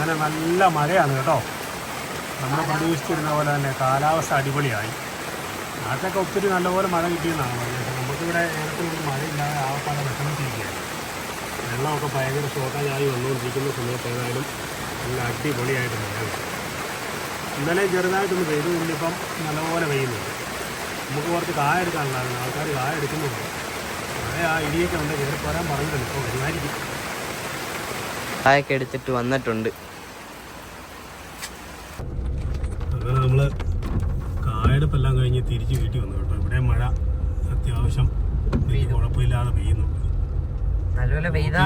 അങ്ങനെ നല്ല മഴയാണ് കേട്ടോ. നമ്മൾ പ്രതീക്ഷിച്ചിരുന്ന പോലെ തന്നെ കാലാവസ്ഥ അടിപൊളിയായി. നാട്ടിലൊക്കെ ഒത്തിരി നല്ലപോലെ മഴ കിട്ടിയെന്നാണ് പറഞ്ഞത്. നമുക്കിവിടെ ഏതൊക്കെ മഴയില്ലാതെ ആവപ്പാടെ വിഷമിച്ചിരിക്കുകയാണ്. വെള്ളമൊക്കെ ഭയങ്കര ഷോർട്ടേജായി വന്നുകൊണ്ടിരിക്കുന്ന സമയത്ത് ഏതായാലും നല്ല അടിപൊളിയായിട്ട് മഴ കിട്ടും. ഇന്നലെ ചെറുതായിട്ടൊന്ന് പെയ്തു, ഇന്നിപ്പം നല്ലപോലെ പെയ്യുന്നുണ്ട്. നമുക്ക് കുറച്ച് കായ എടുക്കാനുണ്ടായിരുന്നു, ആൾക്കാർ കായ എടുക്കുന്നുണ്ട്. മഴ ആ ഇടിയൊക്കെ ഉണ്ട്, കയറി പോരാൻ പറഞ്ഞിട്ടുണ്ട്. ഇപ്പോൾ വരുമായിരിക്കും. കായൊക്കെ എടുത്തിട്ട് വന്നിട്ടുണ്ട്. അങ്ങനെ നമ്മൾ കായെടുപ്പെല്ലാം കഴിഞ്ഞ് തിരിച്ച് വീട്ടിൽ വന്നു കേട്ടോ. ഇവിടെ മഴ അത്യാവശ്യം കുഴപ്പമില്ലാതെ പെയ്യുന്നുണ്ട്.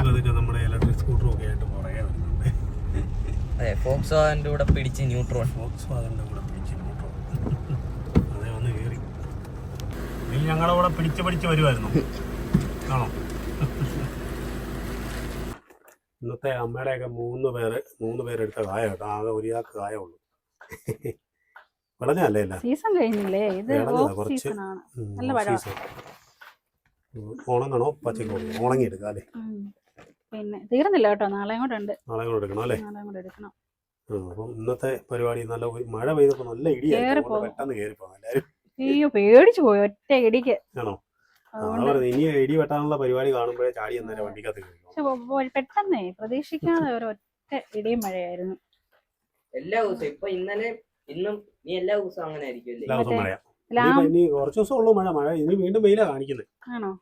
അതൊക്കെ നമ്മുടെ ഇലക്ട്രിക് സ്കൂട്ടറും ഒക്കെ ആയിട്ട് പുറകെ വരുന്നുണ്ട്. അതെ, ഫോക്സ് വാഗന്റെ കൂടെ പിടിച്ച് ന്യൂട്രോൺ. അതേ വന്ന് കയറി. നീ ഞങ്ങളുടെ കൂടെ പിടിച്ച് വരുമായിരുന്നു ആണോ? ഇന്നത്തെ അമ്മയുടെയൊക്കെ മൂന്ന് പേരെടുത്ത കായ കേട്ടോ. ആകെ ഒരാൾക്ക് കായ ഉള്ളൂ. വിളഞ്ഞല്ലേ? സീസൺ കഴിഞ്ഞില്ലേ? ഇത് കുറച്ച് സീസൺ. ഉണങ്ങണോ പച്ചക്കോ? ഉണങ്ങി എടുക്കാം അല്ലേ? പിന്നെ തീർന്നില്ല കേട്ടോ, നാളെ കൂടെ ഉണ്ട്. നാളെ കൂടെ എടുക്കണം അല്ലേ? നാളെ കൂടെ എടുക്കണം. അപ്പം ഇന്നത്തെ പരിപാടി നല്ല മഴ പെയ്തപ്പോ നല്ല ഇടിയായിരുന്നു. പെട്ടെന്ന് കയറിപ്പോകും എല്ലാവരും. അയ്യോ, പേടിച്ചു പോയി ഒറ്റ ഇടിക്ക്. ആണോ? ഇനി ഇടി വെട്ടാനുള്ള പരിപാടി കാണുമ്പോഴേ ചാടി അന്നേരം വണ്ടിക്കകത്ത് കയറി. പെട്ടെന്നേ പ്രതീക്ഷിക്കാതെ ഒരു ഒറ്റ ഇടിയും മഴയായിരുന്നു. എല്ലാ ദിവസവും ഇപ്പൊ ഇന്നലെ ഇന്നും നീ എല്ലാ ദിവസവും അങ്ങനെ ആയിരിക്കും. എല്ലാ ദിവസവും മഴ. ഇനി കുറച്ച് ദിവസം ഉള്ളൂ മഴ. ഇനി വീണ്ടും വെയിലാ കാണിക്കുന്നത്.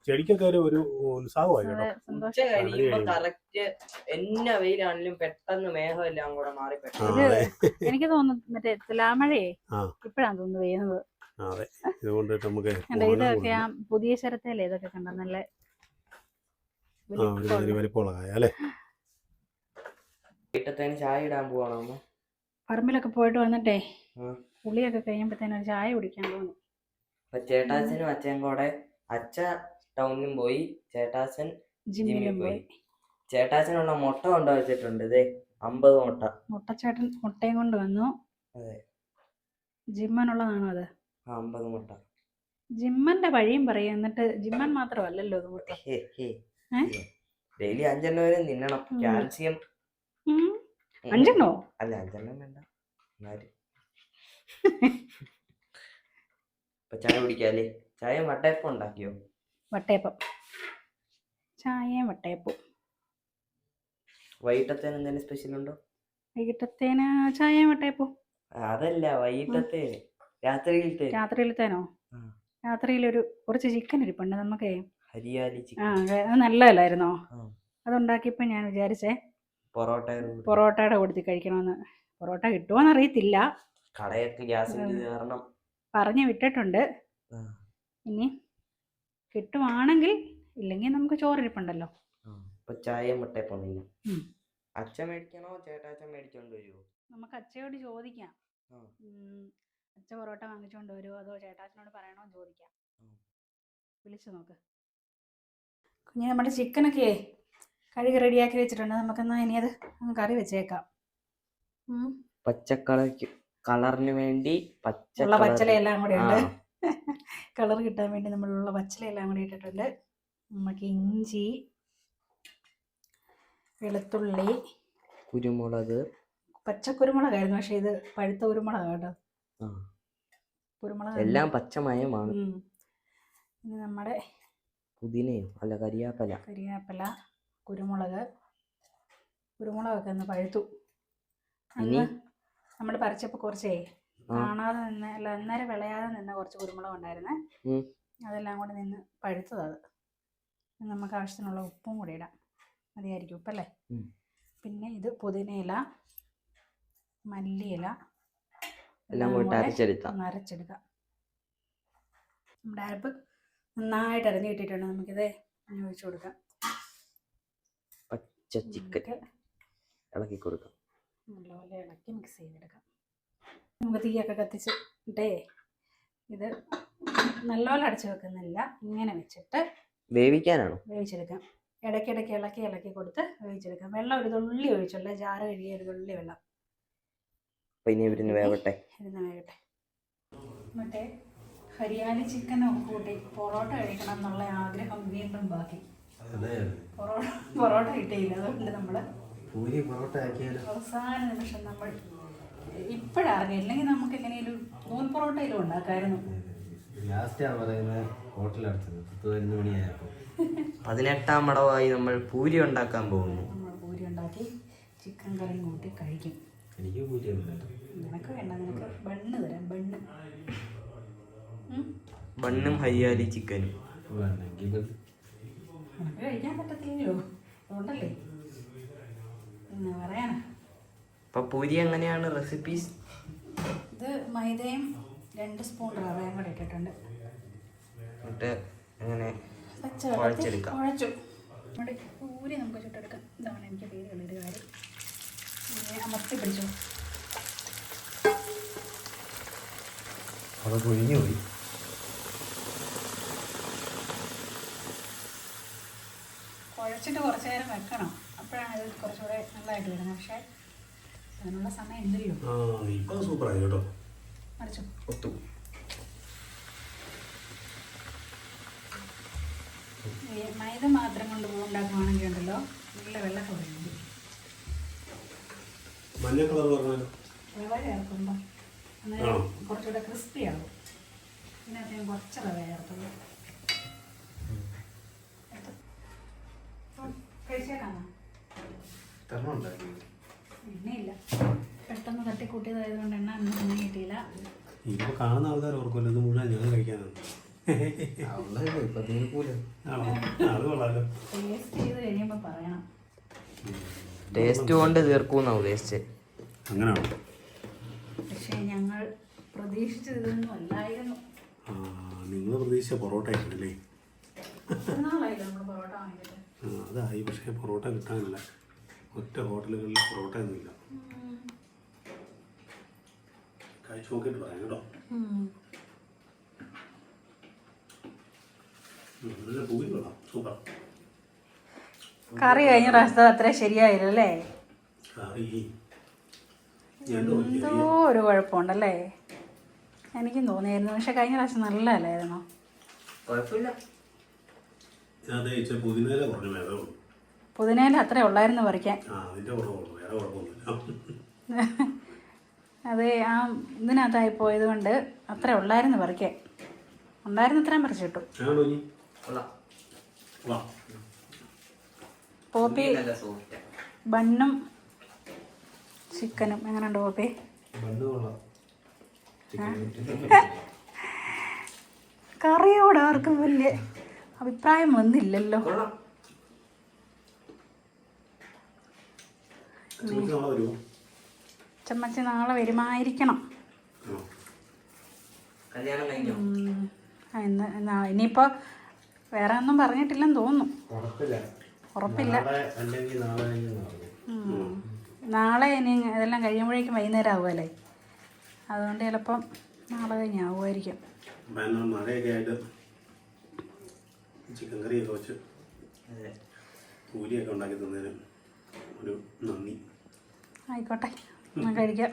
ചെടിക്കൊക്കെ ഒരു ഉത്സാഹമായി കേട്ടോ. ഉച്ച കഴിയുമ്പോ കറക്റ്റ് എന്നാ വെയിലാണെങ്കിലും പെട്ടെന്ന് മേഘം എല്ലാം കൂടെ മാറി. എനിക്ക് തോന്നുന്നു മറ്റേ തുലാമഴയെ ഇപ്പഴാണ് തോന്നുന്നു പെയ്യുന്നത്. അതെ, ഇതുകൊണ്ട് നമുക്ക് ഇതൊക്കെ ആ പുതിയ ശരത്തേലേ ഇതൊക്കെ കണ്ട നല്ല വലിപ്പമുള്ള കായ അല്ലേ? വീട്ടത്തേന് ചായ ഇടാൻ പോവാണോ? പറമ്പിലൊക്കെ പോയിട്ട് വന്നിട്ടേ പുളിയൊക്കെ കഴിയുമ്പോഴത്തേനും ഒരു ചായ കുടിക്കാൻ തോന്നി. ചേട്ടാച്ചനും അച്ഛൻ കൂടെ അച്ഛ ടൗണിലും പോയി, ചേട്ടാച്ചൻ ജിമ്മിലും പോയി. ചേട്ടാച്ചനുള്ള മുട്ട കൊണ്ടുവച്ചിട്ടുണ്ട്. ഇതേ 50 മുട്ടച്ചേട്ടൻ മുട്ടയും കൊണ്ട് വന്നു. ജിമ്മനുള്ളതാണോ അത്? 50 മുട്ട. ജിമ്മന്റെ വഴിയും പറയും. എന്നിട്ട് ജിമ്മൻ മാത്രമല്ലല്ലോ ഡെയിലി 5 വരെ തിന്നണം. കാൽസ്യം 5 അല്ല 5 വേണ്ട. ഇപ്പൊ ചായ കുടിക്കാല്ലേ? ചായ വട്ടയപ്പം ഉണ്ടാക്കിയോ? വട്ടയപ്പം, ചായയും വട്ടയപ്പവും. വൈകിട്ടത്തേന് എന്തെങ്കിലും സ്പെഷ്യൽ ഉണ്ടോ? വൈകിട്ടത്തേന് ചായയും വട്ടയപ്പവും. അതല്ല, വൈകിട്ടത്തെ രാത്രിയിലത്തേനോ? രാത്രിയിലൊരു കുറച്ച് ചിക്കൻ ഇരിപ്പുണ്ട്. നമുക്ക് ഹരിയാലി ചിക്കൻ. അത് നല്ലതല്ലായിരുന്നോ? അതുണ്ടാക്കിയപ്പോ ഞാൻ വിചാരിച്ചേ പൊറോട്ടയുടെ കൊടുത്തി കഴിക്കണമെന്ന്. പൊറോട്ട കിട്ടുമോന്ന് അറിയത്തില്ല, കടയൊക്കെ ഗ്യാസിന്റെ കാരണം പറഞ്ഞു വിട്ടിട്ടുണ്ട്. ഇനി കിട്ടുവാണെങ്കിൽ, ഇല്ലെങ്കിൽ നമുക്ക് ചോറിരിപ്പുണ്ടല്ലോ. ചായ മുട്ടയപ്പം. അച്ഛൻ മേടിക്കണോ ചേട്ടാച്ചൻ മേടിച്ചോണ്ട് വരുമോ? നമുക്ക് അച്ഛയോട് ചോദിക്കാം. അച്ഛ പൊറോട്ട വാങ്ങിച്ചോണ്ട് വരുമോ അതോ ചേട്ടാച്ചനോട് പറയണോ ചോദിക്കാം. വിളിച്ചു നോക്ക്. കുഞ്ഞ്, നമ്മുടെ ചിക്കനൊക്കെ കഴുകി റെഡിയാക്കി വെച്ചിട്ടുണ്ട്. നമുക്കെന്നാ ഇനി അത് കറി വെച്ചേക്കാം. കളറിന് വേണ്ടി പച്ചലയെല്ലാം കൂടെ ഉണ്ട്. കളർ കിട്ടാൻ വേണ്ടി നമ്മളുള്ള പച്ചലയെല്ലാം കൂടി ഇട്ടിട്ടുണ്ട്. നമുക്ക് ഇഞ്ചി, വെളുത്തുള്ളി, കുരുമുളക്, പച്ചക്കുരുമുളകായിരുന്നു, പക്ഷെ ഇത് പഴുത്ത കുരുമുളക് കേട്ടോ. കുരുമുളക് എല്ലാം പച്ചമയമാണ്. ഇനി നമ്മുടെ പുതിനയോ അല്ല കരിയാപ്പല, കുരുമുളകൊക്കെ ഒന്ന് പഴുത്തു. നമ്മൾ പറിച്ചപ്പോൾ കുറച്ചേ കാണാതെ നിന്ന്, അല്ല അന്നേരം വിളയാതെ നിന്ന കുറച്ച് കുരുമുളക് ഉണ്ടായിരുന്നേ. അതെല്ലാം കൂടെ നിന്ന് പഴുത്തത്. നമുക്ക് ആവശ്യത്തിനുള്ള ഉപ്പും കൂടി ഇടാം. മതിയായിരിക്കും ഉപ്പല്ലേ? പിന്നെ ഇത് പുതിനയില, മല്ലിയില എല്ലാം കൂടെ അരച്ചെടുക്കാം. നമ്മുടെ അരപ്പ് നന്നായിട്ട് അരഞ്ഞു കിട്ടിയിട്ടുണ്ട്. നമുക്കിത് ഒഴിച്ചു കൊടുക്കാം. പച്ച ചിക്കൻ ഇളക്കി കൊടുക്കാം. നല്ലപോലെ ഇളക്കി മിക്സ് ചെയ്തെടുക്കാം. നമുക്ക് തീയൊക്കെ കത്തിച്ചിട്ടേ ഇത് നല്ലപോലെ അടച്ചു വെക്കുന്നില്ല, ഇങ്ങനെ വെച്ചിട്ട് വേവിക്കാനാണോ? വേവിച്ചെടുക്കാം. ഇടയ്ക്കിടയ്ക്ക് ഇളക്കി കൊടുത്ത് വേവിച്ചെടുക്കാം. വെള്ളം ഒരു തുള്ളി ഒഴിച്ചുള്ള ജാറ് കഴുകിയ ഒരു തുള്ളി വെള്ളം. ഇരുന്ന് വേവട്ടെ. മറ്റേ ഹരിയാലി ചിക്കനൊക്കെ കൂട്ടി പൊറോട്ട കഴിക്കണം എന്നുള്ള ആഗ്രഹം വീണ്ടും ബാക്കി. പൊറോട്ട കിട്ടിയില്ല, അതുകൊണ്ട് നമ്മൾ പൂരി പൊറോട്ട ആക്കിയാലോ? അവസാന നിമിഷം നമ്മൾ ഇപ്പോഴറിയാം, ഇല്ലെങ്കിൽ നമുക്ക് എങ്ങനെയും നൂൽ പൊറോട്ടയിലും ഉണ്ടാക്കായിരുന്നു. ലാസ്റ്റാ പറയുന്നത് ഹോട്ടൽ അടച്ചത് 10-11 മണിയായപ്പോൾ. 18-ാം മടവായി നമ്മൾ പൂരി ഉണ്ടാക്കാൻ പോകുന്നു. നമ്മൾ പൂരി ഉണ്ടാക്കി ചിക്കൻ കറിയും കൂട്ടി കഴിക്കും. എനിക്ക് പൂരി ഒന്നും നിനക്ക് വേണ്ട, നിനക്ക് ബണ്ണ് തരാം, ബണ്ണ്. ബണ്ണും ഹരിയാലി ചിക്കനും. വേണമെങ്കിൽ നിനക്ക് കഴിക്കാൻ പറ്റത്തില്ലല്ലോ, അതുകൊണ്ടല്ലേ. പിന്നെ പറയാനാ. അപ്പൊ പൂരി എങ്ങനെയാണ് റെസിപ്പീസ്? ഇത് മൈദയും 2 സ്പൂൺ റവയും കൂടെ ഇട്ടിട്ടുണ്ട്. എന്നിട്ട് എങ്ങനെ പച്ച വെള്ളത്തിൽ കുഴച്ചെടുക്കാം. കുഴച്ചു. നമ്മുടെ പൂരി നമുക്ക് ചുട്ടെടുക്കാം. ഇതാണ് എനിക്ക് പേടിയുള്ളൊരു കാര്യം. ഇങ്ങനെ അമർത്തി പിടിച്ചു. അത് പൊഴിഞ്ഞു പോയി. കുഴച്ചിട്ട് കുറച്ച് നേരം വെക്കണം, അപ്പോഴാണ് ഇത് കുറച്ചുകൂടെ നല്ലതായിട്ട് വരുന്നത്. പക്ഷേ അതിനുള്ള സമയം ഇല്ലല്ലോ. ഇപ്പൊ സൂപ്പറായി കേട്ടോ. മറിച്ചു ഒത്തു. ഈ മൈദ മാത്രം കൊണ്ട് ഉണ്ടാക്കുവാണെങ്കിൽ ഉണ്ടല്ലോ നല്ല വെള്ളമൊക്കെ വരുന്നത്. മഞ്ഞ കളർ പറഞ്ഞാലോ? റവ ചേർക്കുമ്പോൾ അന്നേരം കുറച്ചുകൂടെ ക്രിസ്പി ആകും. ഇതിനകത്ത് ഞാൻ കുറച്ച് റവ ചേർത്തുള്ളൂ. കഴിച്ചേക്കാണോ? എണ്ണയില്ല, പെട്ടെന്ന് തട്ടിക്കൂട്ടിയതായതുകൊണ്ട് എണ്ണ ഒന്നും കിട്ടിയില്ല. ഇപ്പൊ കാണുന്ന ആൾക്കാർ ഓർക്കുമല്ലോ ഇത് മുഴുവൻ ഞാൻ കഴിക്കാനാണ്. അത് കൊള്ളാലോ. ടേസ്റ്റ് ചെയ്ത് കഴിയുമ്പോൾ പറയണം. ടേസ്റ്റ് കൊണ്ട് തീർക്കൂന്നാ ഉദ്ദേശിച്ചത്. അങ്ങനെയാണോ? പക്ഷേ ഞങ്ങൾ പ്രതീക്ഷിച്ചത് ഇതൊന്നും അല്ലായിരുന്നു. നിങ്ങൾ പ്രതീക്ഷിച്ച പൊറോട്ട ആയിരുന്നല്ലേ? നാളായില്ല നമ്മൾ പൊറോട്ട വാങ്ങിയിട്ട്. അതായി, പക്ഷേ പൊറോട്ട കിട്ടാനില്ല. ഒറ്റ ഹോട്ടലുകളിൽ പൊറോട്ട ഒന്നുമില്ല. കഴിച്ചു നോക്കിയിട്ട് പറയാം കേട്ടോ. നല്ല പൂരി കൊള്ളാം, സൂപ്പർ. കറി കഴിഞ്ഞ പ്രാവശ്യത്തെ അത്ര ശരിയായില്ലല്ലേ? കറി എന്തോ ഒരു കുഴപ്പമുണ്ടല്ലേ? എനിക്കും തോന്നിയായിരുന്നു, പക്ഷെ കഴിഞ്ഞ പ്രാവശ്യം നല്ലതല്ലായിരുന്നോ? കുഴപ്പമില്ല. പുതിനയില കുറഞ്ഞ വേദമുള്ളൂ. പുതിനയില അത്രേ ഉള്ളായിരുന്നു പറിക്കാൻ. അതിന്റെ കുറവുള്ളൂ, വേറെ കുഴപ്പമൊന്നുമില്ല. അത് ആ ഇതിനകത്തായി പോയത് കൊണ്ട് അത്ര ഉള്ളായിരുന്നു പറിക്കാൻ. ഉണ്ടായിരുന്നു അത്രയും പറിച്ചു കിട്ടും. പോപ്പി ബണ്ണും ചിക്കനും എങ്ങനെയുണ്ട് പോപ്പി? കറിയോട് ആർക്കും വലിയ അഭിപ്രായം വന്നില്ലല്ലോ. ചമ്മച്ചി നാളെ വരുമായിരിക്കണം. ഇനിയിപ്പോൾ വേറെ ഒന്നും പറഞ്ഞിട്ടില്ലെന്ന് തോന്നുന്നു. ഉറപ്പില്ല. നാളെ ഇനി ഇതെല്ലാം കഴിയുമ്പോഴേക്കും വൈകുന്നേരം ആവുമല്ലേ, അതുകൊണ്ട് ചിലപ്പം നാളെ കഴിഞ്ഞാവുമായിരിക്കും. മഴയൊക്കെ ആയിട്ട് ചിക്കൻ കറിയൊക്കെ വെച്ച് പൂരിയൊക്കെ ഉണ്ടാക്കി തന്നതിന് ഒരു നന്ദി. ആയിക്കോട്ടെ, ഞാൻ കഴിക്കാം.